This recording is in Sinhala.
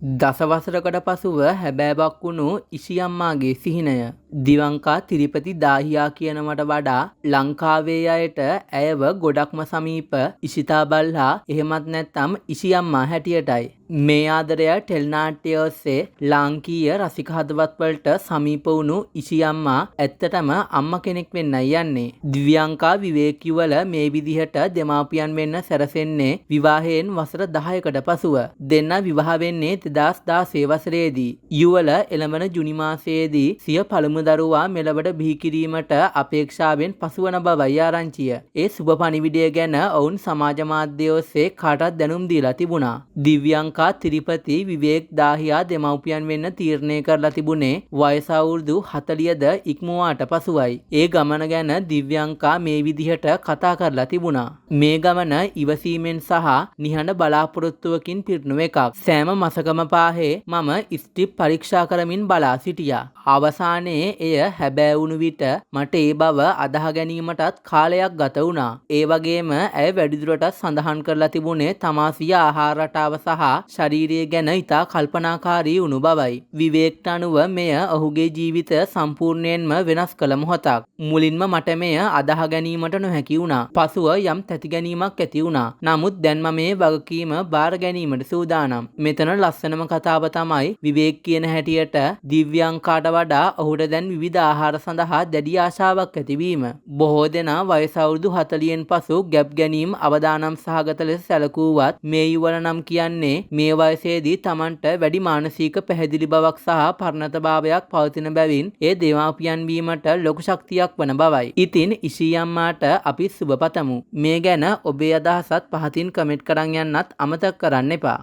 දසවසරකට පසුව හැබෑවක් වුණු ඉසියම්මාගේ සිහිනය. දිවංකා තිරිපති දාහියා කියනවට වඩා ලංකාවේ අයට ඇයව ගොඩක්ම සමීප ඉසිතා බල්හා එහෙමත් නැත්නම් ඉසියම්මා හැටියටයි. මේ ආදරය ටෙලිනාට්‍ය ඔස්සේ ලාංකීය රසික හදවත් වලට සමීප වුණු ඉසියම්මා ඇත්තටම අම්මා කෙනෙක් වෙන්නයි යන්නේ. දිව්‍යංකා විවේකී වල මේ විදිහට දෙමාපියන් වෙන්න සැරසෙන්නේ විවාහයෙන් වසර 10කට පසුව. දෙන්න විවාහ වෙන්නේ 2016 වසරේදී. යුවල එළඹෙන ජුනි මාසයේදී සිය පළමු දරුවා මෙලවට බිහි කිරීමට අපේක්ෂාවෙන් පසුවන බවයි ආරංචිය. ඒ සුබ පණිවිඩය ගැන ඔවුන් සමාජ මාධ්‍ය ඔස්සේ කාටත් දැනුම් දීලා තිබුණා. දිව්‍යංකා තිරිපති විවේක් දාහියා දෙමව්පියන් වෙන්න තීරණය කරලා තිබුණේ වයස අවුරුදු 40ද ඉක්මුවාට පසුවයි. ඒ ගමන ගැන දිව්‍යංකා මේ විදිහට කතා කරලා තිබුණා. මේ ගමන ඉවසීමෙන් සහ නිහඬ බලාපොරොත්තුවකින් පිරුණු එකක්. සෑම මසකම පාහේ මම ස්ටිප් පරීක්ෂා කරමින් බලා සිටියා. අවසානයේ එය හැබෑ වුණු විට මට ඒ බව අදාහ ගැනීමටත් කාලයක් ගත වුණා. ඒ වගේම ඇය වැඩිදුරටත් සඳහන් කරලා තිබුණේ තමා සිය ආහාර රටාව සහ ශරීරය ගැන ඉතා කල්පනාකාරී වුණු බවයි. විවේක්ට අනුව මෙය ඔහුගේ ජීවිතය සම්පූර්ණයෙන්ම වෙනස් කළ මොහොතක්. මුලින්ම මට මෙය අදාහ ගැනීමට නොහැකි වුණා. පසුව යම් තැති ගැනීමක් ඇති වුණා. නමුත් දැන් මම මේ වගකීම බාර ගැනීමට සූදානම්. මෙතන ලස්සනම කතාව තමයි විවේක් කියන හැටියට දිව්‍යංකාට වඩා ඔහුට දැන් විවිධ ආහාර සඳහා දැඩි ආශාවක් ඇතිවීම. බොහෝ දෙනා වයස අවුරුදු 40න් පසු ගැප් ගැනීම අවදානම් සහගත ලෙස සැලකුවත් මේ යුවල නම් කියන්නේ මේ වයසේදී Tamanට වැඩි මානසික පැහැදිලි බවක් සහ පරණතභාවයක් පවතින බැවින් ඒ දෙමාපියන් වීමට ලොකු ශක්තියක් වන බවයි. ඉතින් ඉසියම්මාට අපි සුබ පතමු. මේ ගැන ඔබේ අදහසත් පහතින් කමෙන්ට් කරන් යන්නත් අමතක කරන්න එපා.